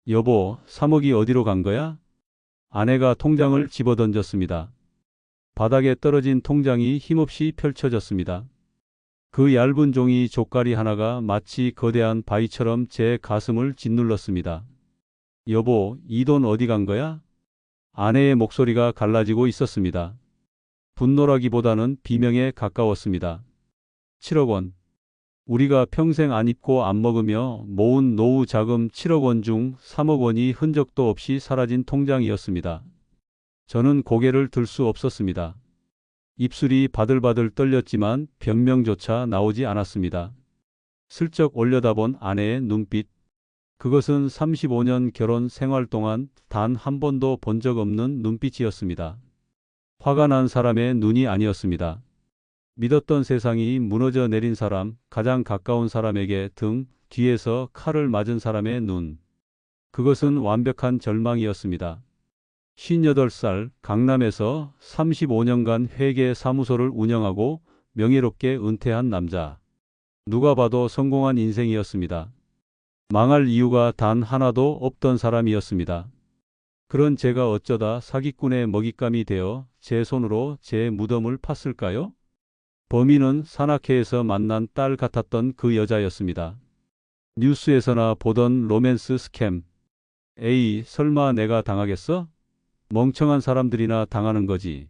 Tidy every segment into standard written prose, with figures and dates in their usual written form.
여보, 3억이 어디로 간 거야? 아내가 통장을 집어던졌습니다. 바닥에 떨어진 통장이 힘없이 펼쳐졌습니다. 그 얇은 종이 족가리 하나가 마치 거대한 바위처럼 제 가슴을 짓눌렀습니다. 여보, 이 돈 어디 간 거야? 아내의 목소리가 갈라지고 있었습니다. 분노라기보다는 비명에 가까웠습니다. 7억 원. 우리가 평생 안 입고 안 먹으며 모은 노후 자금 7억 원 중 3억 원이 흔적도 없이 사라진 통장이었습니다. 저는 고개를 들 수 없었습니다. 입술이 바들바들 떨렸지만 변명조차 나오지 않았습니다. 슬쩍 올려다본 아내의 눈빛. 그것은 35년 결혼 생활 동안 단 한 번도 본 적 없는 눈빛이었습니다. 화가 난 사람의 눈이 아니었습니다. 믿었던 세상이 무너져 내린 사람, 가장 가까운 사람에게 등 뒤에서 칼을 맞은 사람의 눈. 그것은 완벽한 절망이었습니다. 58살 강남에서 35년간 회계 사무소를 운영하고 명예롭게 은퇴한 남자. 누가 봐도 성공한 인생이었습니다. 망할 이유가 단 하나도 없던 사람이었습니다. 그런 제가 어쩌다 사기꾼의 먹잇감이 되어 제 손으로 제 무덤을 팠을까요? 범인은 산악회에서 만난 딸 같았던 그 여자였습니다. 뉴스에서나 보던 로맨스 스캠. 에이, 설마 내가 당하겠어? 멍청한 사람들이나 당하는 거지.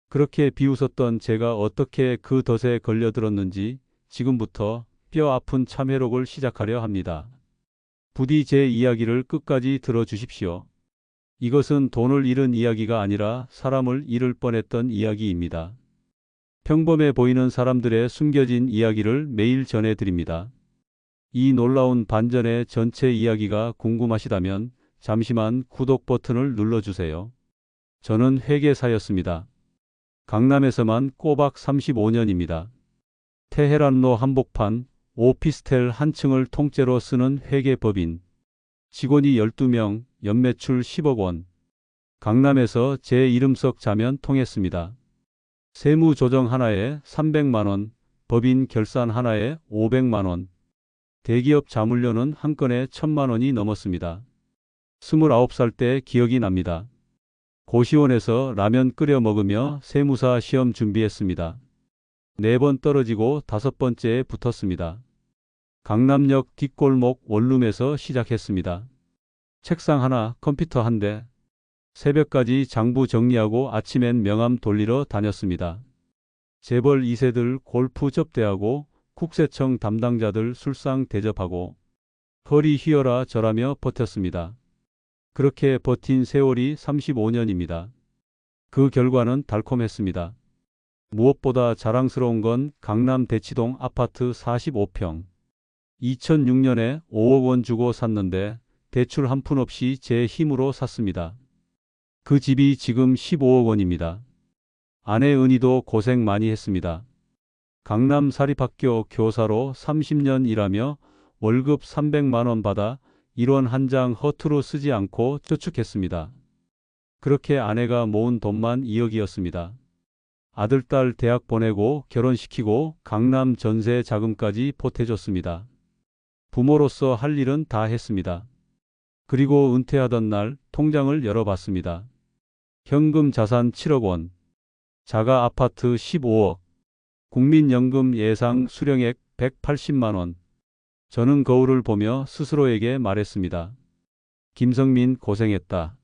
그렇게 비웃었던 제가 어떻게 그 덫에 걸려들었는지 지금부터 뼈 아픈 참회록을 시작하려 합니다. 부디 제 이야기를 끝까지 들어주십시오. 이것은 돈을 잃은 이야기가 아니라 사람을 잃을 뻔했던 이야기입니다. 평범해 보이는 사람들의 숨겨진 이야기를 매일 전해드립니다. 이 놀라운 반전의 전체 이야기가 궁금하시다면 잠시만 구독 버튼을 눌러주세요. 저는 회계사였습니다. 강남에서만 꼬박 35년입니다. 테헤란로 한복판, 오피스텔 한 층을 통째로 쓰는 회계법인. 직원이 12명, 연매출 10억 원. 강남에서 제 이름 썩 자면 통했습니다. 세무조정 하나에 300만 원, 법인 결산 하나에 500만 원. 대기업 자물쇠는 한 건에 1000만 원이 넘었습니다. 29살 때 기억이 납니다. 고시원에서 라면 끓여 먹으며 세무사 시험 준비했습니다. 4번 떨어지고 5번째에 붙었습니다. 강남역 뒷골목 원룸에서 시작했습니다. 책상 하나, 컴퓨터 한 대. 새벽까지 장부 정리하고 아침엔 명함 돌리러 다녔습니다. 재벌 2세들 골프 접대하고 국세청 담당자들 술상 대접하고 허리 휘어라 절하며 버텼습니다. 그렇게 버틴 세월이 35년입니다. 그 결과는 달콤했습니다. 무엇보다 자랑스러운 건 강남 대치동 아파트 45평. 2006년에 5억 원 주고 샀는데 대출 한 푼 없이 제 힘으로 샀습니다. 그 집이 지금 15억 원입니다. 아내 은희도 고생 많이 했습니다. 강남 사립학교 교사로 30년 일하며 월급 300만 원 받아 1원 한 장 허투루 쓰지 않고 저축했습니다. 그렇게 아내가 모은 돈만 2억이었습니다. 아들, 딸 대학 보내고 결혼시키고 강남 전세 자금까지 보태줬습니다. 부모로서 할 일은 다 했습니다. 그리고 은퇴하던 날 통장을 열어봤습니다. 현금 자산 7억 원, 자가 아파트 15억, 국민연금 예상 수령액 180만 원. 저는 거울을 보며 스스로에게 말했습니다. 김성민 고생했다.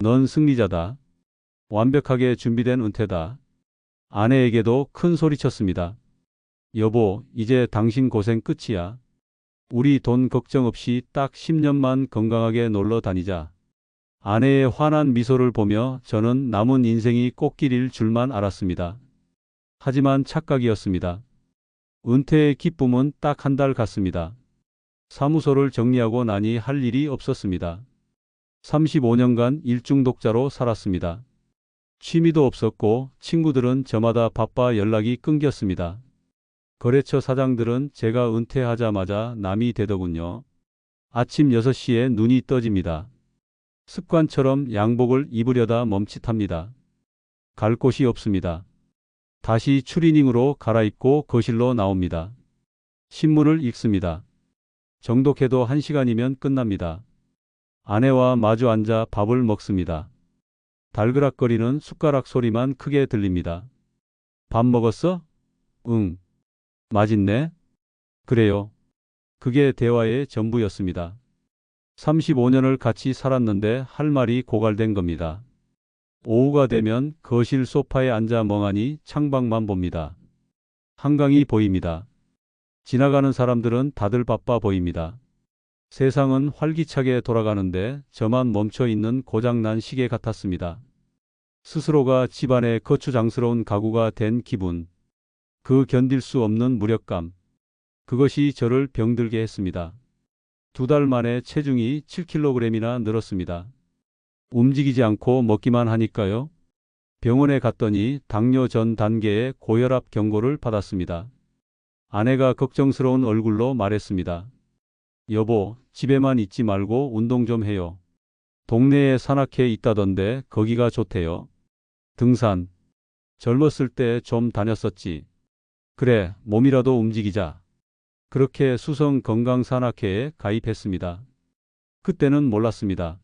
넌 승리자다. 완벽하게 준비된 은퇴다. 아내에게도 큰 소리쳤습니다. 여보, 이제 당신 고생 끝이야. 우리 돈 걱정 없이 딱 10년만 건강하게 놀러 다니자. 아내의 환한 미소를 보며 저는 남은 인생이 꽃길일 줄만 알았습니다. 하지만 착각이었습니다. 은퇴의 기쁨은 딱 한 달 갔습니다. 사무소를 정리하고 나니 할 일이 없었습니다. 35년간 일중독자로 살았습니다. 취미도 없었고 친구들은 저마다 바빠 연락이 끊겼습니다. 거래처 사장들은 제가 은퇴하자마자 남이 되더군요. 아침 6시에 눈이 떠집니다. 습관처럼 양복을 입으려다 멈칫합니다. 갈 곳이 없습니다. 다시 추리닝으로 갈아입고 거실로 나옵니다. 신문을 읽습니다. 정독해도 1시간이면 끝납니다. 아내와 마주 앉아 밥을 먹습니다. 달그락거리는 숟가락 소리만 크게 들립니다. 밥 먹었어? 응. 맛있네? 그래요. 그게 대화의 전부였습니다. 35년을 같이 살았는데 할 말이 고갈된 겁니다. 오후가 되면 거실 소파에 앉아 멍하니 창밖만 봅니다. 한강이 보입니다. 지나가는 사람들은 다들 바빠 보입니다. 세상은 활기차게 돌아가는데 저만 멈춰 있는 고장난 시계 같았습니다. 스스로가 집안의 거추장스러운 가구가 된 기분, 그 견딜 수 없는 무력감, 그것이 저를 병들게 했습니다. 2달 만에 체중이 7kg이나 늘었습니다. 움직이지 않고 먹기만 하니까요. 병원에 갔더니 당뇨 전 단계의 고혈압 경고를 받았습니다. 아내가 걱정스러운 얼굴로 말했습니다. 여보, 집에만 있지 말고 운동 좀 해요. 동네에 산악회 있다던데 거기가 좋대요. 등산. 젊었을 때 좀 다녔었지. 그래, 몸이라도 움직이자. 그렇게 수성 건강산악회에 가입했습니다. 그때는 몰랐습니다.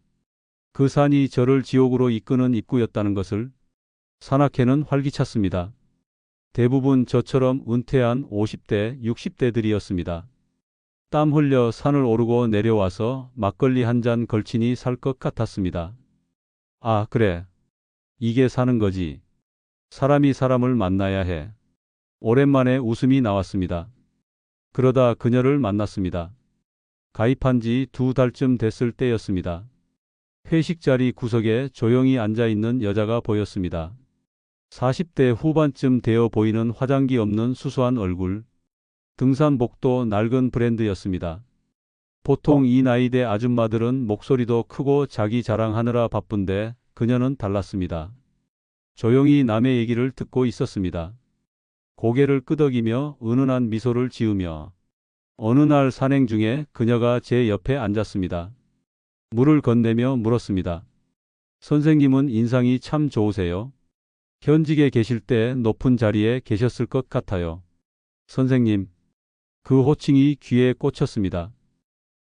그 산이 저를 지옥으로 이끄는 입구였다는 것을. 산악회는 활기찼습니다. 대부분 저처럼 은퇴한 50대, 60대들이었습니다. 땀 흘려 산을 오르고 내려와서 막걸리 한 잔 걸치니 살 것 같았습니다. 아, 그래. 이게 사는 거지. 사람이 사람을 만나야 해. 오랜만에 웃음이 나왔습니다. 그러다 그녀를 만났습니다. 가입한 지 2달쯤 됐을 때였습니다. 회식 자리 구석에 조용히 앉아있는 여자가 보였습니다. 40대 후반쯤 되어 보이는 화장기 없는 수수한 얼굴. 등산복도 낡은 브랜드였습니다. 보통 이 나이대 아줌마들은 목소리도 크고 자기 자랑하느라 바쁜데 그녀는 달랐습니다. 조용히 남의 얘기를 듣고 있었습니다. 고개를 끄덕이며 은은한 미소를 지으며. 어느 날 산행 중에 그녀가 제 옆에 앉았습니다. 물을 건네며 물었습니다. 선생님은 인상이 참 좋으세요. 현직에 계실 때 높은 자리에 계셨을 것 같아요. 선생님. 그 호칭이 귀에 꽂혔습니다.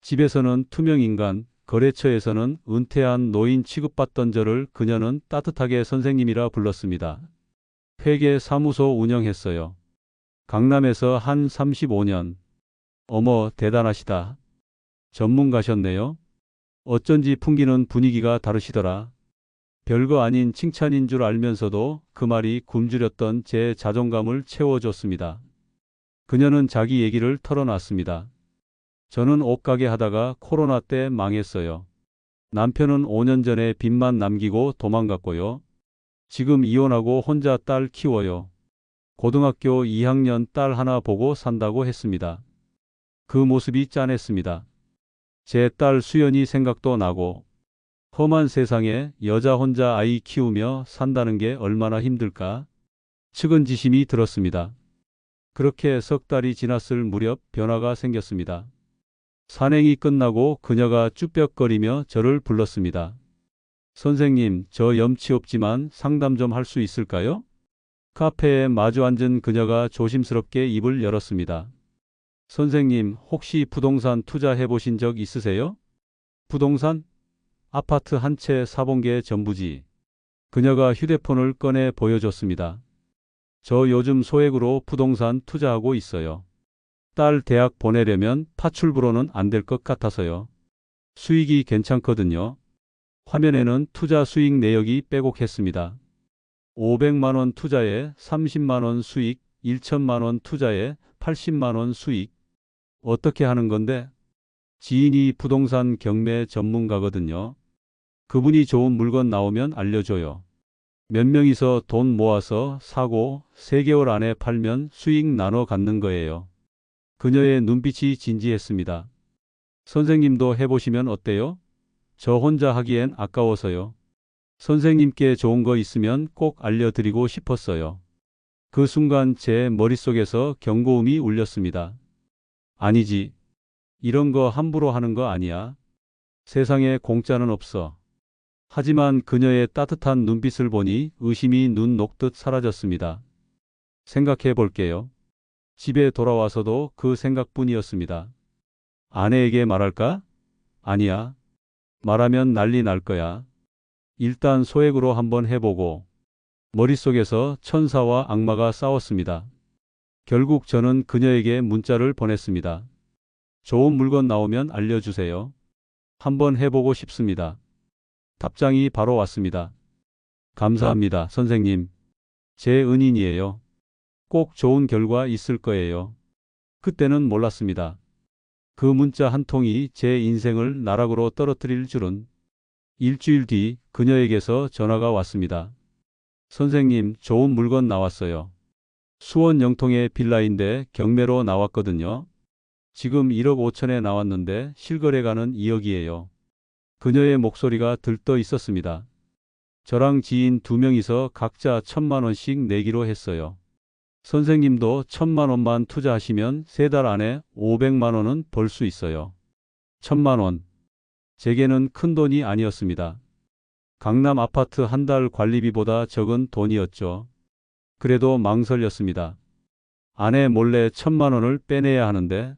집에서는 투명인간, 거래처에서는 은퇴한 노인 취급받던 저를 그녀는 따뜻하게 선생님이라 불렀습니다. 회계 사무소 운영했어요. 강남에서 한 35년. 어머, 대단하시다. 전문가셨네요. 어쩐지 풍기는 분위기가 다르시더라. 별거 아닌 칭찬인 줄 알면서도 그 말이 굶주렸던 제 자존감을 채워줬습니다. 그녀는 자기 얘기를 털어놨습니다. 저는 옷가게 하다가 코로나 때 망했어요. 남편은 5년 전에 빚만 남기고 도망갔고요. 지금 이혼하고 혼자 딸 키워요. 고등학교 2학년 딸 하나 보고 산다고 했습니다. 그 모습이 짠했습니다. 제 딸 수연이 생각도 나고 험한 세상에 여자 혼자 아이 키우며 산다는 게 얼마나 힘들까? 측은지심이 들었습니다. 그렇게 석 달이 지났을 무렵 변화가 생겼습니다. 산행이 끝나고 그녀가 쭈뼛거리며 저를 불렀습니다. 선생님, 저 염치 없지만 상담 좀 할 수 있을까요? 카페에 마주 앉은 그녀가 조심스럽게 입을 열었습니다. 선생님, 혹시 부동산 투자해 보신 적 있으세요? 부동산? 아파트 한 채 사본 게 전부지. 그녀가 휴대폰을 꺼내 보여줬습니다. 저 요즘 소액으로 부동산 투자하고 있어요. 딸 대학 보내려면 파출부로는 안 될 것 같아서요. 수익이 괜찮거든요. 화면에는 투자 수익 내역이 빼곡했습니다. 500만 원 투자에 30만 원 수익, 1천만 원 투자에 80만 원 수익. 어떻게 하는 건데? 지인이 부동산 경매 전문가거든요. 그분이 좋은 물건 나오면 알려줘요. 몇 명이서 돈 모아서 사고 3개월 안에 팔면 수익 나눠 갖는 거예요. 그녀의 눈빛이 진지했습니다. 선생님도 해보시면 어때요? 저 혼자 하기엔 아까워서요. 선생님께 좋은 거 있으면 꼭 알려드리고 싶었어요. 그 순간 제 머릿속에서 경고음이 울렸습니다. 아니지. 이런 거 함부로 하는 거 아니야. 세상에 공짜는 없어. 하지만 그녀의 따뜻한 눈빛을 보니 의심이 눈 녹듯 사라졌습니다. 생각해 볼게요. 집에 돌아와서도 그 생각뿐이었습니다. 아내에게 말할까? 아니야. 말하면 난리 날 거야. 일단 소액으로 한번 해보고. 머릿속에서 천사와 악마가 싸웠습니다. 결국 저는 그녀에게 문자를 보냈습니다. 좋은 물건 나오면 알려주세요. 한번 해보고 싶습니다. 답장이 바로 왔습니다. 감사합니다, 선생님. 제 은인이에요. 꼭 좋은 결과 있을 거예요. 그때는 몰랐습니다. 그 문자 한 통이 제 인생을 나락으로 떨어뜨릴 줄은. 일주일 뒤 그녀에게서 전화가 왔습니다. 선생님, 좋은 물건 나왔어요. 수원 영통의 빌라인데 경매로 나왔거든요. 지금 1억 5천에 나왔는데 실거래가는 2억이에요. 그녀의 목소리가 들떠 있었습니다. 저랑 지인 2명이서 각자 1,000만 원씩 내기로 했어요. 선생님도 1,000만 원만 투자하시면 3달 안에 500만 원은 벌 수 있어요. 1,000만 원. 제게는 큰 돈이 아니었습니다. 강남 아파트 한 달 관리비보다 적은 돈이었죠. 그래도 망설였습니다. 아내 몰래 1,000만 원을 빼내야 하는데,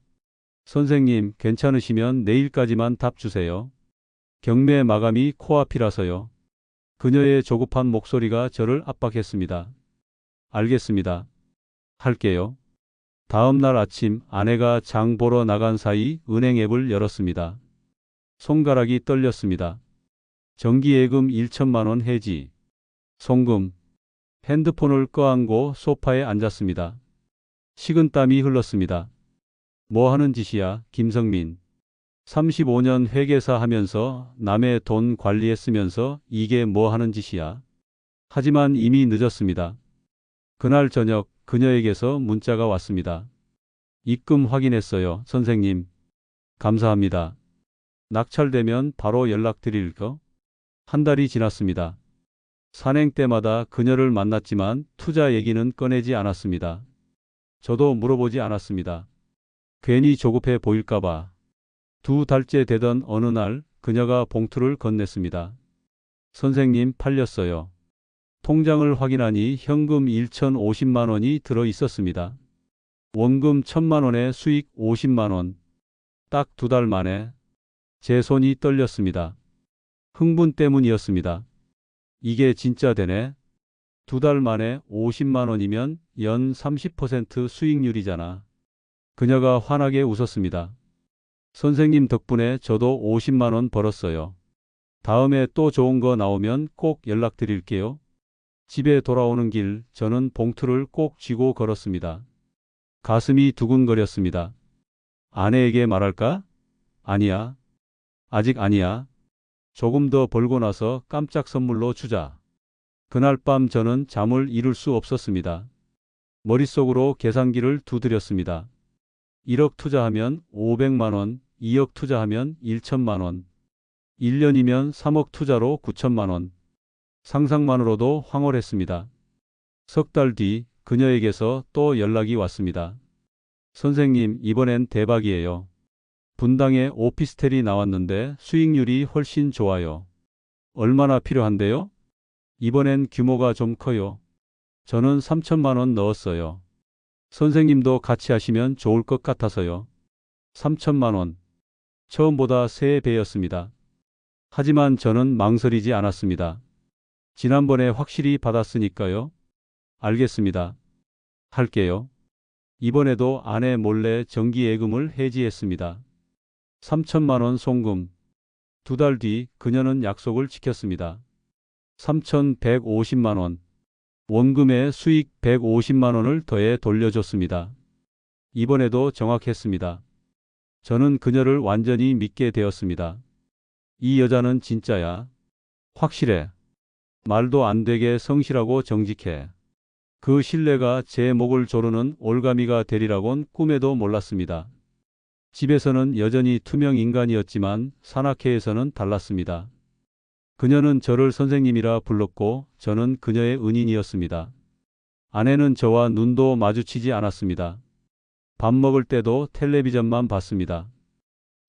선생님 괜찮으시면 내일까지만 답 주세요. 경매 마감이 코앞이라서요. 그녀의 조급한 목소리가 저를 압박했습니다. 알겠습니다. 할게요. 다음 날 아침 아내가 장 보러 나간 사이 은행 앱을 열었습니다. 손가락이 떨렸습니다. 정기예금 1천만 원 해지. 송금. 핸드폰을 꺼안고 소파에 앉았습니다. 식은땀이 흘렀습니다. 뭐 하는 짓이야, 김성민. 35년 회계사 하면서 남의 돈 관리했으면서 이게 뭐 하는 짓이야. 하지만 이미 늦었습니다. 그날 저녁 그녀에게서 문자가 왔습니다. 입금 확인했어요, 선생님. 감사합니다. 낙찰되면 바로 연락드릴 거. 한 달이 지났습니다. 산행 때마다 그녀를 만났지만 투자 얘기는 꺼내지 않았습니다. 저도 물어보지 않았습니다. 괜히 조급해 보일까봐. 2달째 되던 어느 날 그녀가 봉투를 건넸습니다. 선생님, 팔렸어요. 통장을 확인하니 현금 1,050만 원이 들어 있었습니다. 원금 1,000만 원에 수익 50만 원. 딱 2달 만에. 제 손이 떨렸습니다. 흥분 때문이었습니다. 이게 진짜 되네. 2달 만에 50만 원이면 연 30% 수익률이잖아. 그녀가 환하게 웃었습니다. 선생님 덕분에 저도 50만 원 벌었어요. 다음에 또 좋은 거 나오면 꼭 연락드릴게요. 집에 돌아오는 길 저는 봉투를 꼭 쥐고 걸었습니다. 가슴이 두근거렸습니다. 아내에게 말할까? 아니야. 아직 아니야. 조금 더 벌고 나서 깜짝 선물로 주자. 그날 밤 저는 잠을 이룰 수 없었습니다. 머릿속으로 계산기를 두드렸습니다. 1억 투자하면 500만 원, 2억 투자하면 1천만 원, 1년이면 3억 투자로 9천만 원. 상상만으로도 황홀했습니다. 석 달 뒤 그녀에게서 또 연락이 왔습니다. 선생님, 이번엔 대박이에요. 분당에 오피스텔이 나왔는데 수익률이 훨씬 좋아요. 얼마나 필요한데요? 이번엔 규모가 좀 커요. 저는 3천만 원 넣었어요. 선생님도 같이 하시면 좋을 것 같아서요. 3천만 원. 처음보다 3배였습니다. 하지만 저는 망설이지 않았습니다. 지난번에 확실히 받았으니까요. 알겠습니다. 할게요. 이번에도 아내 몰래 정기예금을 해지했습니다. 3천만 원 송금. 2달 뒤 그녀는 약속을 지켰습니다. 3,150만 원. 원금에 수익 150만 원을 더해 돌려줬습니다. 이번에도 정확했습니다. 저는 그녀를 완전히 믿게 되었습니다. 이 여자는 진짜야. 확실해. 말도 안 되게 성실하고 정직해. 그 신뢰가 제 목을 조르는 올가미가 되리라곤 꿈에도 몰랐습니다. 집에서는 여전히 투명 인간이었지만 산악회에서는 달랐습니다. 그녀는 저를 선생님이라 불렀고 저는 그녀의 은인이었습니다. 아내는 저와 눈도 마주치지 않았습니다. 밥 먹을 때도 텔레비전만 봤습니다.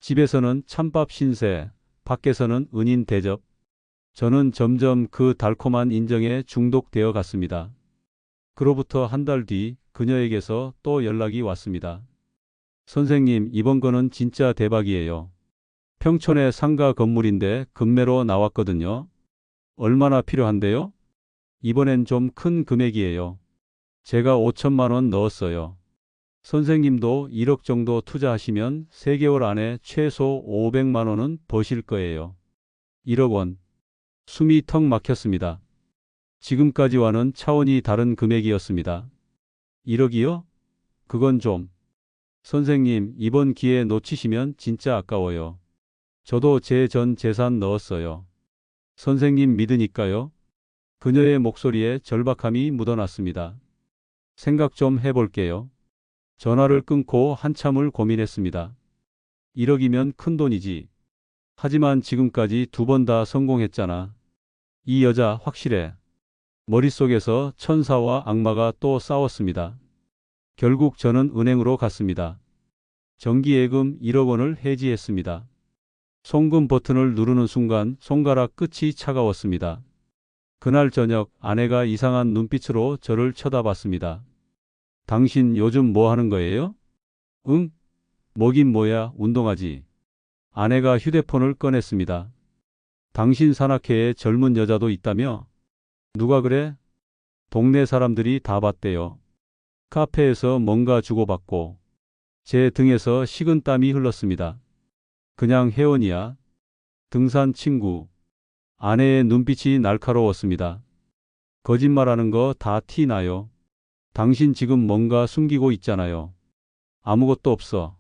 집에서는 찬밥 신세, 밖에서는 은인 대접. 저는 점점 그 달콤한 인정에 중독되어 갔습니다. 그로부터 한 달 뒤 그녀에게서 또 연락이 왔습니다. 선생님, 이번 거는 진짜 대박이에요. 평촌의 상가 건물인데 급매로 나왔거든요. 얼마나 필요한데요? 이번엔 좀 큰 금액이에요. 제가 5천만 원 넣었어요. 선생님도 1억 정도 투자하시면 3개월 안에 최소 500만 원은 버실 거예요. 1억 원. 숨이 턱 막혔습니다. 지금까지와는 차원이 다른 금액이었습니다. 1억이요? 그건 좀. 선생님, 이번 기회 놓치시면 진짜 아까워요. 저도 제 전 재산 넣었어요. 선생님 믿으니까요. 그녀의 목소리에 절박함이 묻어났습니다. 생각 좀 해볼게요. 전화를 끊고 한참을 고민했습니다. 1억이면 큰 돈이지. 하지만 지금까지 2번 다 성공했잖아. 이 여자 확실해. 머릿속에서 천사와 악마가 또 싸웠습니다. 결국 저는 은행으로 갔습니다. 정기예금 1억 원을 해지했습니다. 송금 버튼을 누르는 순간 손가락 끝이 차가웠습니다. 그날 저녁 아내가 이상한 눈빛으로 저를 쳐다봤습니다. 당신 요즘 뭐 하는 거예요? 응? 뭐긴 뭐야, 운동하지. 아내가 휴대폰을 꺼냈습니다. 당신 산악회에 젊은 여자도 있다며? 누가 그래? 동네 사람들이 다 봤대요. 카페에서 뭔가 주고받고. 제 등에서 식은 땀이 흘렀습니다. 그냥 회원이야. 등산 친구. 아내의 눈빛이 날카로웠습니다. 거짓말하는 거 다 티 나요. 당신 지금 뭔가 숨기고 있잖아요. 아무것도 없어.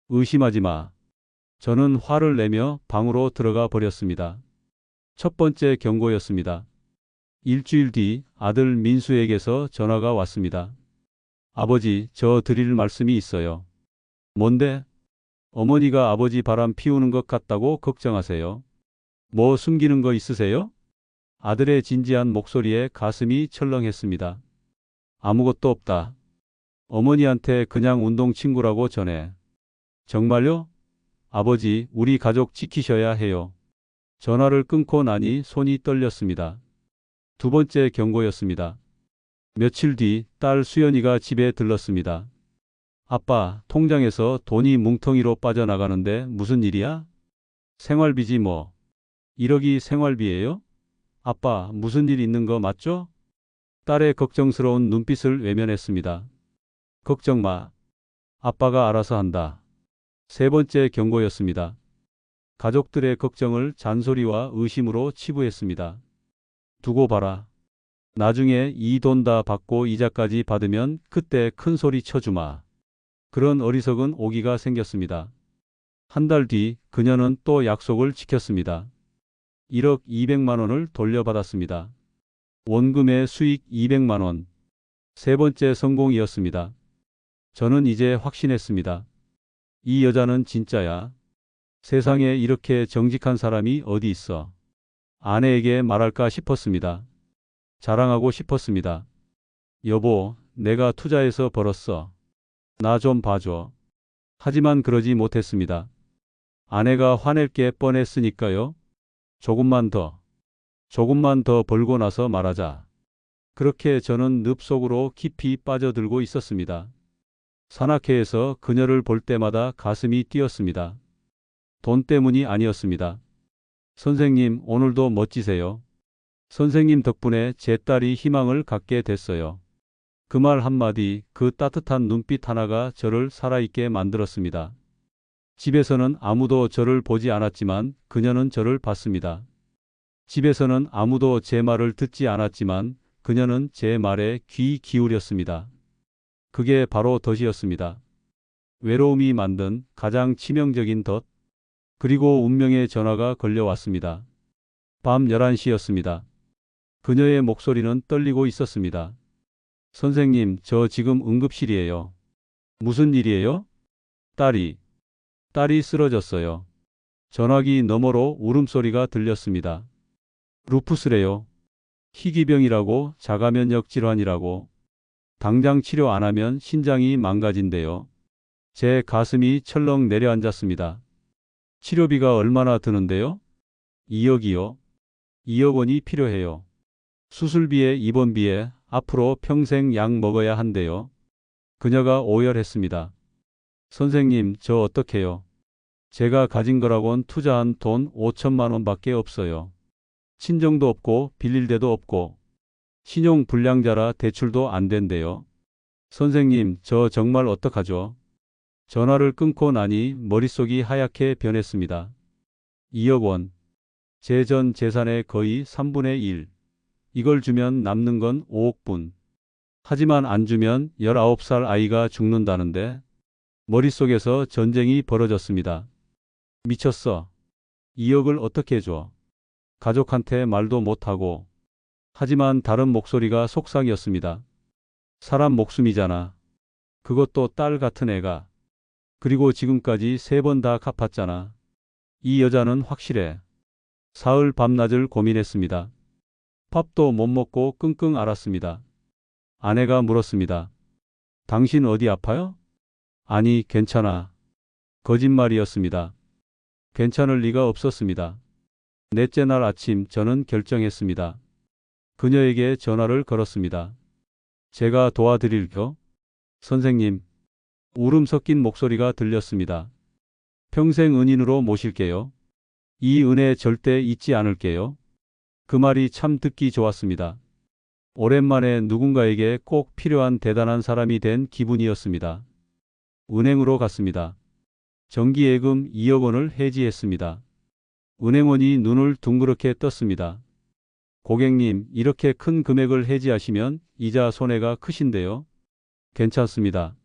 의심하지 마. 저는 화를 내며 방으로 들어가 버렸습니다. 첫 번째 경고였습니다. 일주일 뒤 아들 민수에게서 전화가 왔습니다. 아버지, 저 드릴 말씀이 있어요. 뭔데? 어머니가 아버지 바람 피우는 것 같다고 걱정하세요. 뭐 숨기는 거 있으세요? 아들의 진지한 목소리에 가슴이 철렁했습니다. 아무것도 없다. 어머니한테 그냥 운동 친구라고 전해. 정말요? 아버지, 우리 가족 지키셔야 해요. 전화를 끊고 나니 손이 떨렸습니다. 두 번째 경고였습니다. 며칠 뒤 딸 수연이가 집에 들렀습니다. 아빠, 통장에서 돈이 뭉텅이로 빠져나가는데 무슨 일이야? 생활비지 뭐. 1억이 생활비예요? 아빠, 무슨 일 있는 거 맞죠? 딸의 걱정스러운 눈빛을 외면했습니다. 걱정 마. 아빠가 알아서 한다. 세 번째 경고였습니다. 가족들의 걱정을 잔소리와 의심으로 치부했습니다. 두고 봐라. 나중에 이 돈 다 받고 이자까지 받으면 그때 큰 소리 쳐주마. 그런 어리석은 오기가 생겼습니다. 한 달 뒤 그녀는 또 약속을 지켰습니다. 1억 200만 원을 돌려받았습니다. 원금의 수익 200만 원. 세 번째 성공이었습니다. 저는 이제 확신했습니다. 이 여자는 진짜야. 세상에 이렇게 정직한 사람이 어디 있어. 아내에게 말할까 싶었습니다. 자랑하고 싶었습니다. 여보, 내가 투자해서 벌었어. 나 좀 봐줘. 하지만 그러지 못했습니다. 아내가 화낼 게 뻔했으니까요. 조금만 더 벌고 나서 말하자. 그렇게 저는 늪 속으로 깊이 빠져들고 있었습니다. 산악회에서 그녀를 볼 때마다 가슴이 뛰었습니다. 돈 때문이 아니었습니다. 선생님, 오늘도 멋지세요. 선생님 덕분에 제 딸이 희망을 갖게 됐어요. 그 말 한마디, 그 따뜻한 눈빛 하나가 저를 살아있게 만들었습니다. 집에서는 아무도 저를 보지 않았지만 그녀는 저를 봤습니다. 집에서는 아무도 제 말을 듣지 않았지만 그녀는 제 말에 귀 기울였습니다. 그게 바로 덫이었습니다. 외로움이 만든 가장 치명적인 덫. 그리고 운명의 전화가 걸려왔습니다. 밤 11시였습니다. 그녀의 목소리는 떨리고 있었습니다. 선생님, 저 지금 응급실이에요. 무슨 일이에요? 딸이 쓰러졌어요. 전화기 너머로 울음소리가 들렸습니다. 루푸스래요. 희귀병이라고, 자가면역 질환이라고. 당장 치료 안 하면 신장이 망가진대요. 제 가슴이 철렁 내려앉았습니다. 치료비가 얼마나 드는데요? 2억이요. 2억 원이 필요해요. 수술비에 입원비에 앞으로 평생 약 먹어야 한대요. 그녀가 오열했습니다. 선생님, 저 어떡해요? 제가 가진 거라곤 투자한 돈 5천만 원밖에 없어요. 친정도 없고 빌릴 데도 없고 신용 불량자라 대출도 안 된대요. 선생님, 저 정말 어떡하죠? 전화를 끊고 나니 머릿속이 하얗게 변했습니다. 2억 원. 제 전 재산의 거의 3분의 1. 이걸 주면 남는 건 5억분. 하지만 안 주면 19살 아이가 죽는다는데 머릿속에서 전쟁이 벌어졌습니다. 미쳤어. 2억을 어떻게 줘? 가족한테 말도 못하고. 하지만 다른 목소리가 속삭였습니다. 사람 목숨이잖아. 그것도 딸 같은 애가. 그리고 지금까지 3번 다 갚았잖아. 이 여자는 확실해. 사흘 밤낮을 고민했습니다. 밥도 못 먹고 끙끙 앓았습니다. 아내가 물었습니다. 당신 어디 아파요? 아니, 괜찮아. 거짓말이었습니다. 괜찮을 리가 없었습니다. 넷째 날 아침 저는 결정했습니다. 그녀에게 전화를 걸었습니다. 제가 도와드릴게요. 선생님. 울음 섞인 목소리가 들렸습니다. 평생 은인으로 모실게요. 이 은혜 절대 잊지 않을게요. 그 말이 참 듣기 좋았습니다. 오랜만에 누군가에게 꼭 필요한 대단한 사람이 된 기분이었습니다. 은행으로 갔습니다. 정기예금 2억 원을 해지했습니다. 은행원이 눈을 둥그렇게 떴습니다. 고객님, 이렇게 큰 금액을 해지하시면 이자 손해가 크신데요. 괜찮습니다.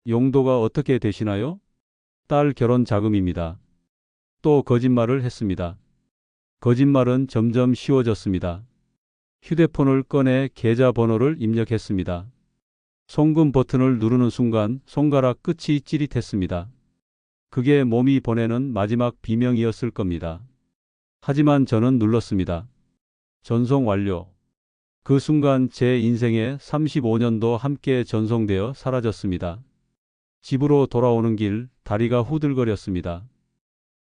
용도가 어떻게 되시나요? 딸 결혼 자금입니다. 또 거짓말을 했습니다. 거짓말은 점점 쉬워졌습니다. 휴대폰을 꺼내 계좌번호를 입력했습니다. 송금 버튼을 누르는 순간 손가락 끝이 찌릿했습니다. 그게 몸이 보내는 마지막 비명이었을 겁니다. 하지만 저는 눌렀습니다. 전송 완료. 그 순간 제 인생의 35년도 함께 전송되어 사라졌습니다. 집으로 돌아오는 길 다리가 후들거렸습니다.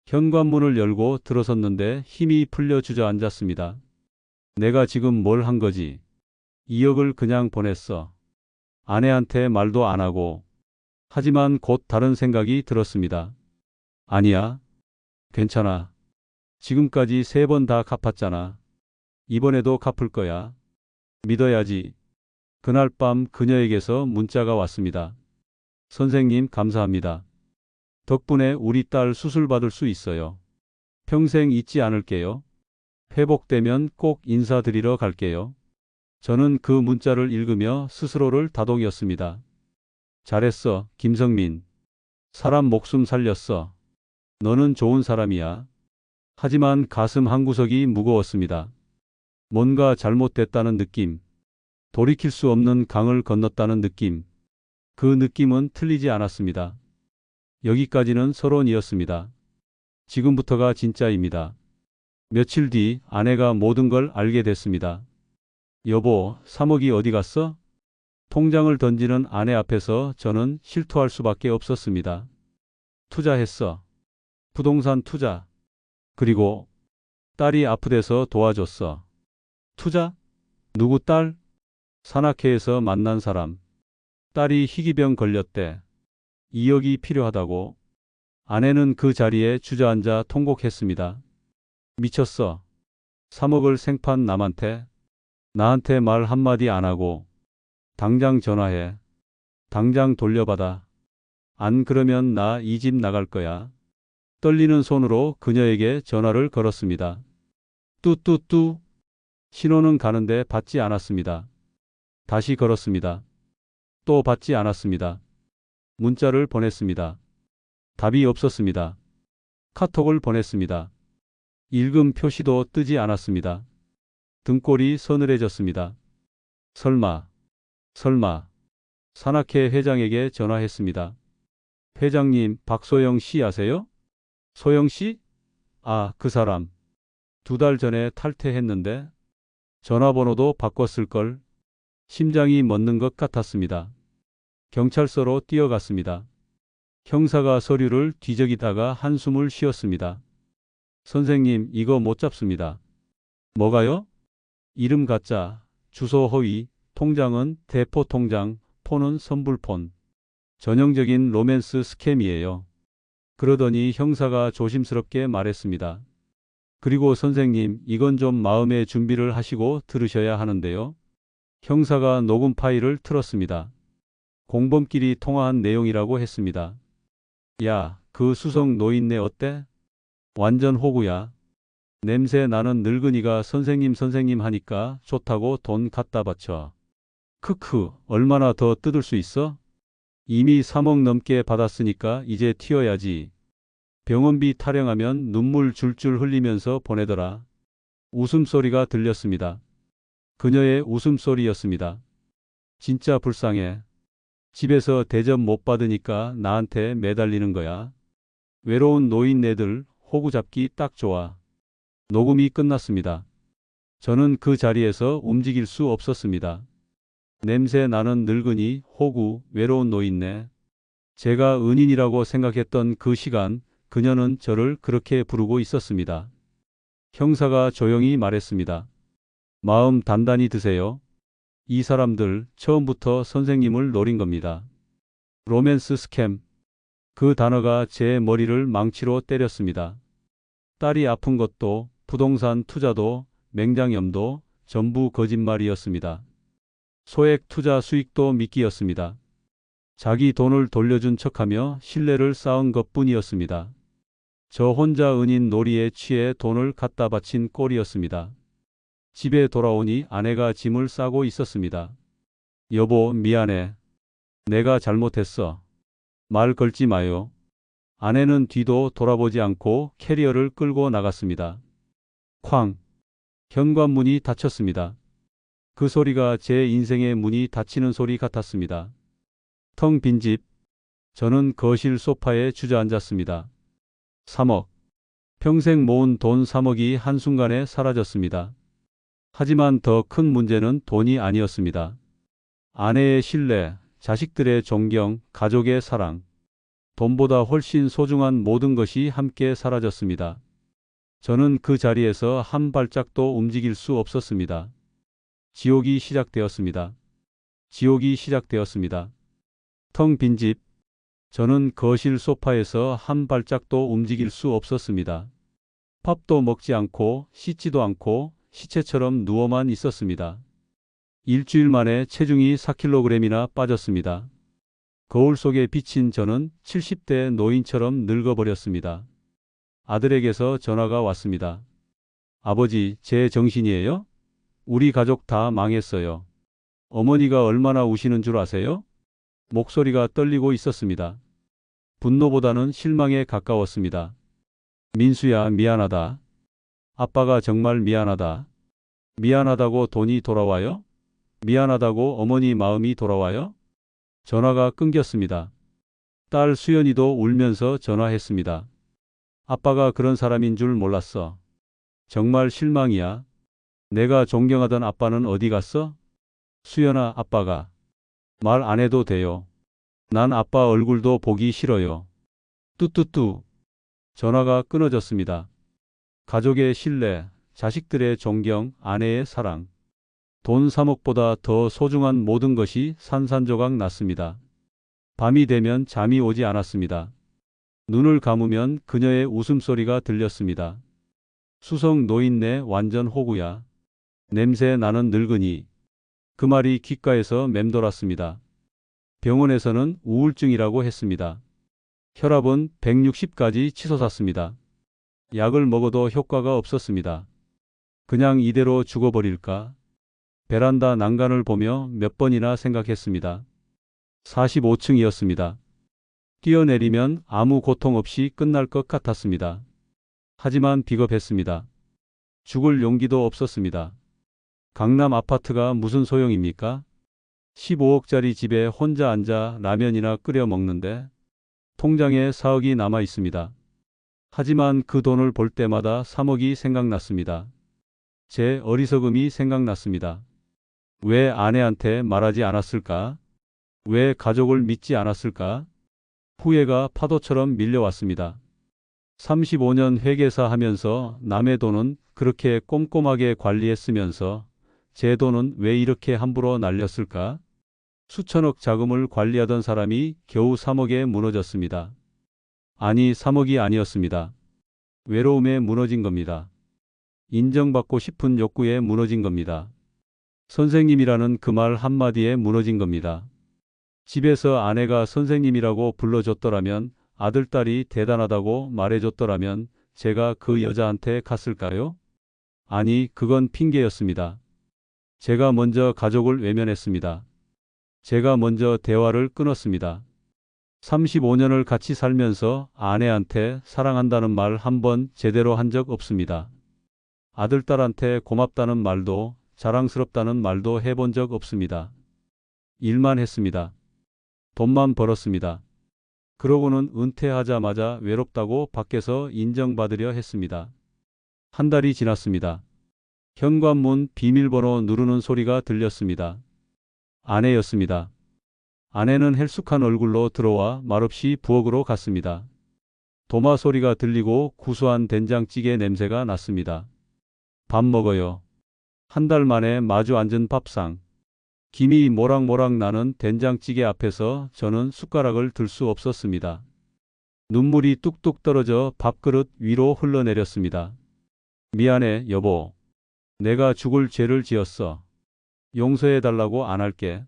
현관문을 열고 들어섰는데 힘이 풀려 주저앉았습니다. 내가 지금 뭘 한 거지? 2억을 그냥 보냈어. 아내한테 말도 안 하고. 하지만 곧 다른 생각이 들었습니다. 아니야. 괜찮아. 지금까지 3번 다 갚았잖아. 이번에도 갚을 거야. 믿어야지. 그날 밤 그녀에게서 문자가 왔습니다. 선생님, 감사합니다. 덕분에 우리 딸 수술 받을 수 있어요. 평생 잊지 않을게요. 회복되면 꼭 인사드리러 갈게요. 저는 그 문자를 읽으며 스스로를 다독였습니다. 잘했어, 김성민. 사람 목숨 살렸어. 너는 좋은 사람이야. 하지만 가슴 한구석이 무거웠습니다. 뭔가 잘못됐다는 느낌. 돌이킬 수 없는 강을 건넜다는 느낌. 그 느낌은 틀리지 않았습니다. 여기까지는 서론이었습니다. 지금부터가 진짜입니다. 며칠 뒤 아내가 모든 걸 알게 됐습니다. 여보, 3억이 어디 갔어? 통장을 던지는 아내 앞에서 저는 실토할 수밖에 없었습니다. 투자했어. 부동산 투자. 그리고 딸이 아프대서 도와줬어. 투자? 누구 딸? 산악회에서 만난 사람. 딸이 희귀병 걸렸대. 2억이 필요하다고. 아내는 그 자리에 주저앉아 통곡했습니다. 미쳤어. 3억을 생판 남한테? 나한테 말 한마디 안 하고. 당장 전화해. 당장 돌려받아. 안 그러면 나 이 집 나갈 거야. 떨리는 손으로 그녀에게 전화를 걸었습니다. 뚜뚜뚜. 신호는 가는데 받지 않았습니다. 다시 걸었습니다. 또 받지 않았습니다. 문자를 보냈습니다. 답이 없었습니다. 카톡을 보냈습니다. 읽음 표시도 뜨지 않았습니다. 등골이 서늘해졌습니다. 설마. 산악회 회장에게 전화했습니다. 회장님, 박소영 씨 아세요? 소영 씨? 아, 그 사람. 2달 전에 탈퇴했는데 전화번호도 바꿨을걸. 심장이 멎는 것 같았습니다. 경찰서로 뛰어갔습니다. 형사가 서류를 뒤적이다가 한숨을 쉬었습니다. 선생님, 이거 못 잡습니다. 뭐가요? 이름 가짜, 주소 허위, 통장은 대포 통장, 폰은 선불폰. 전형적인 로맨스 스캠이에요. 그러더니 형사가 조심스럽게 말했습니다. 그리고 선생님, 이건 좀 마음의 준비를 하시고 들으셔야 하는데요. 형사가 녹음 파일을 틀었습니다. 공범끼리 통화한 내용이라고 했습니다. 야, 그 수석 노인네 어때? 완전 호구야. 냄새 나는 늙은이가 선생님 하니까 좋다고 돈 갖다 바쳐. 크크, 얼마나 더 뜯을 수 있어? 이미 3억 넘게 받았으니까 이제 튀어야지. 병원비 타령하면 눈물 줄줄 흘리면서 보내더라. 웃음소리가 들렸습니다. 그녀의 웃음소리였습니다. 진짜 불쌍해. 집에서 대접 못 받으니까 나한테 매달리는 거야. 외로운 노인네들 호구 잡기 딱 좋아. 녹음이 끝났습니다. 저는 그 자리에서 움직일 수 없었습니다. 냄새 나는 늙은이, 호구, 외로운 노인네. 제가 은인이라고 생각했던 그 시간, 그녀는 저를 그렇게 부르고 있었습니다. 형사가 조용히 말했습니다. 마음 단단히 드세요. 이 사람들 처음부터 선생님을 노린 겁니다. 로맨스 스캠. 그 단어가 제 머리를 망치로 때렸습니다. 딸이 아픈 것도, 부동산 투자도, 맹장염도 전부 거짓말이었습니다. 소액 투자 수익도 미끼였습니다. 자기 돈을 돌려준 척하며 신뢰를 쌓은 것뿐이었습니다. 저 혼자 은인 놀이에 취해 돈을 갖다 바친 꼴이었습니다. 집에 돌아오니 아내가 짐을 싸고 있었습니다. 여보, 미안해. 내가 잘못했어. 말 걸지 마요. 아내는 뒤도 돌아보지 않고 캐리어를 끌고 나갔습니다. 쾅! 현관문이 닫혔습니다. 그 소리가 제 인생의 문이 닫히는 소리 같았습니다. 텅 빈 집. 저는 거실 소파에 주저앉았습니다. 3억. 평생 모은 돈 3억이 한순간에 사라졌습니다. 하지만 더 큰 문제는 돈이 아니었습니다. 아내의 신뢰, 자식들의 존경, 가족의 사랑. 돈보다 훨씬 소중한 모든 것이 함께 사라졌습니다. 저는 그 자리에서 한 발짝도 움직일 수 없었습니다. 지옥이 시작되었습니다. 지옥이 시작되었습니다. 텅 빈 집. 저는 거실 소파에서 한 발짝도 움직일 수 없었습니다. 밥도 먹지 않고 씻지도 않고 시체처럼 누워만 있었습니다. 일주일 만에 체중이 4kg이나 빠졌습니다. 거울 속에 비친 저는 70대 노인처럼 늙어버렸습니다. 아들에게서 전화가 왔습니다. 아버지, 제 정신이에요? 우리 가족 다 망했어요. 어머니가 얼마나 우시는 줄 아세요? 목소리가 떨리고 있었습니다. 분노보다는 실망에 가까웠습니다. 민수야, 미안하다. 아빠가 정말 미안하다. 미안하다고 돈이 돌아와요? 미안하다고 어머니 마음이 돌아와요? 전화가 끊겼습니다. 딸 수연이도 울면서 전화했습니다. 아빠가 그런 사람인 줄 몰랐어. 정말 실망이야. 내가 존경하던 아빠는 어디 갔어? 수연아, 아빠가. 말 안 해도 돼요. 난 아빠 얼굴도 보기 싫어요. 뚜뚜뚜. 전화가 끊어졌습니다. 가족의 신뢰, 자식들의 존경, 아내의 사랑. 돈 3억보다 더 소중한 모든 것이 산산조각 났습니다. 밤이 되면 잠이 오지 않았습니다. 눈을 감으면 그녀의 웃음소리가 들렸습니다. 수석 노인네 완전 호구야. 냄새 나는 늙은이. 그 말이 귓가에서 맴돌았습니다. 병원에서는 우울증이라고 했습니다. 혈압은 160까지 치솟았습니다. 약을 먹어도 효과가 없었습니다. 그냥 이대로 죽어버릴까? 베란다 난간을 보며 몇 번이나 생각했습니다. 45층이었습니다. 뛰어내리면 아무 고통 없이 끝날 것 같았습니다. 하지만 비겁했습니다. 죽을 용기도 없었습니다. 강남 아파트가 무슨 소용입니까? 15억짜리 집에 혼자 앉아 라면이나 끓여 먹는데 통장에 4억이 남아 있습니다. 하지만 그 돈을 볼 때마다 3억이 생각났습니다. 제 어리석음이 생각났습니다. 왜 아내한테 말하지 않았을까? 왜 가족을 믿지 않았을까? 후회가 파도처럼 밀려왔습니다. 35년 회계사 하면서 남의 돈은 그렇게 꼼꼼하게 관리했으면서 제 돈은 왜 이렇게 함부로 날렸을까? 수천억 자금을 관리하던 사람이 겨우 3억에 무너졌습니다. 아니, 3억이 아니었습니다. 외로움에 무너진 겁니다. 인정받고 싶은 욕구에 무너진 겁니다. 선생님이라는 그 말 한마디에 무너진 겁니다. 집에서 아내가 선생님이라고 불러줬더라면, 아들, 딸이 대단하다고 말해줬더라면 제가 그 여자한테 갔을까요? 아니, 그건 핑계였습니다. 제가 먼저 가족을 외면했습니다. 제가 먼저 대화를 끊었습니다. 35년을 같이 살면서 아내한테 사랑한다는 말 한 번 제대로 한 적 없습니다. 아들, 딸한테 고맙다는 말도 자랑스럽다는 말도 해본 적 없습니다. 일만 했습니다. 돈만 벌었습니다. 그러고는 은퇴하자마자 외롭다고 밖에서 인정받으려 했습니다. 한 달이 지났습니다. 현관문 비밀번호 누르는 소리가 들렸습니다. 아내였습니다. 아내는 헬쑥한 얼굴로 들어와 말없이 부엌으로 갔습니다. 도마 소리가 들리고 구수한 된장찌개 냄새가 났습니다. 밥 먹어요. 한 달 만에 마주 앉은 밥상. 김이 모락모락 나는 된장찌개 앞에서 저는 숟가락을 들 수 없었습니다. 눈물이 뚝뚝 떨어져 밥그릇 위로 흘러내렸습니다. 미안해, 여보. 내가 죽을 죄를 지었어. 용서해달라고 안 할게.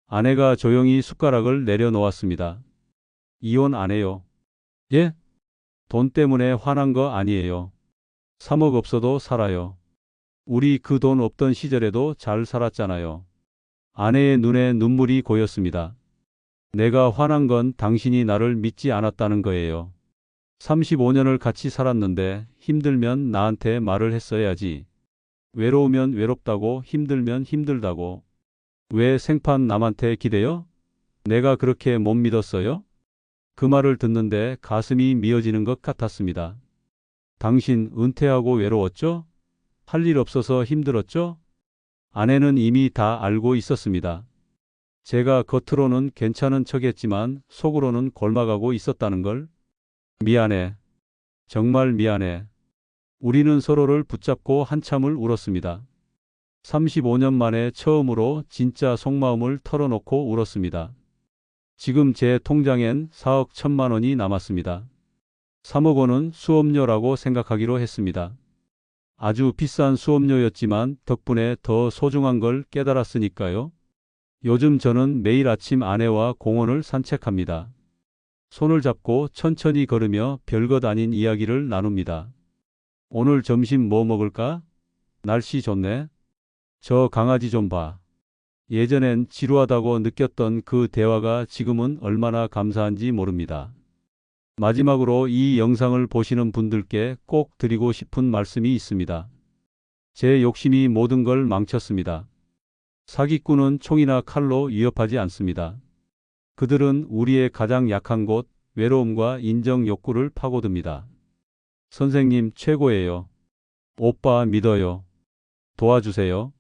아내가 조용히 숟가락을 내려놓았습니다. 이혼 안 해요. 예? 돈 때문에 화난 거 아니에요. 3억 없어도 살아요. 우리 그 돈 없던 시절에도 잘 살았잖아요. 아내의 눈에 눈물이 고였습니다. 내가 화난 건 당신이 나를 믿지 않았다는 거예요. 35년을 같이 살았는데 힘들면 나한테 말을 했어야지. 외로우면 외롭다고, 힘들면 힘들다고. 왜 생판 남한테 기대요? 내가 그렇게 못 믿었어요? 그 말을 듣는데 가슴이 미어지는 것 같았습니다. 당신 은퇴하고 외로웠죠? 할 일 없어서 힘들었죠? 아내는 이미 다 알고 있었습니다. 제가 겉으로는 괜찮은 척했지만 속으로는 골마가고 있었다는 걸. 미안해. 정말 미안해. 우리는 서로를 붙잡고 한참을 울었습니다. 35년 만에 처음으로 진짜 속마음을 털어놓고 울었습니다. 지금 제 통장엔 4억 1천만 원이 남았습니다. 3억 원은 수업료라고 생각하기로 했습니다. 아주 비싼 수업료였지만 덕분에 더 소중한 걸 깨달았으니까요. 요즘 저는 매일 아침 아내와 공원을 산책합니다. 손을 잡고 천천히 걸으며 별것 아닌 이야기를 나눕니다. 오늘 점심 뭐 먹을까? 날씨 좋네. 저 강아지 좀 봐. 예전엔 지루하다고 느꼈던 그 대화가 지금은 얼마나 감사한지 모릅니다. 마지막으로 이 영상을 보시는 분들께 꼭 드리고 싶은 말씀이 있습니다. 제 욕심이 모든 걸 망쳤습니다. 사기꾼은 총이나 칼로 위협하지 않습니다. 그들은 우리의 가장 약한 곳, 외로움과 인정 욕구를 파고듭니다. 선생님 최고예요. 오빠 믿어요. 도와주세요.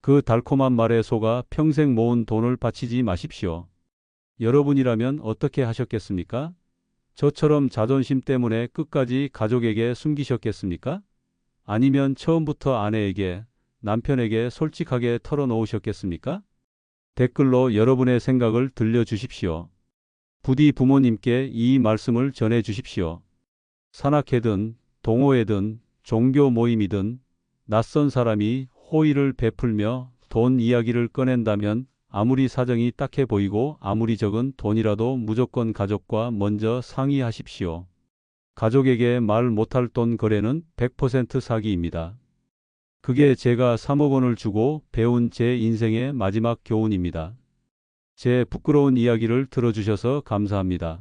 그 달콤한 말에 속아 평생 모은 돈을 바치지 마십시오. 여러분이라면 어떻게 하셨겠습니까? 저처럼 자존심 때문에 끝까지 가족에게 숨기셨겠습니까? 아니면 처음부터 아내에게, 남편에게 솔직하게 털어놓으셨겠습니까? 댓글로 여러분의 생각을 들려주십시오. 부디 부모님께 이 말씀을 전해주십시오. 산악회든 동호회든 종교 모임이든 낯선 사람이 호의를 베풀며 돈 이야기를 꺼낸다면 아무리 사정이 딱해 보이고 아무리 적은 돈이라도 무조건 가족과 먼저 상의하십시오. 가족에게 말 못할 돈 거래는 100% 사기입니다. 그게 제가 3억 원을 주고 배운 제 인생의 마지막 교훈입니다. 제 부끄러운 이야기를 들어주셔서 감사합니다.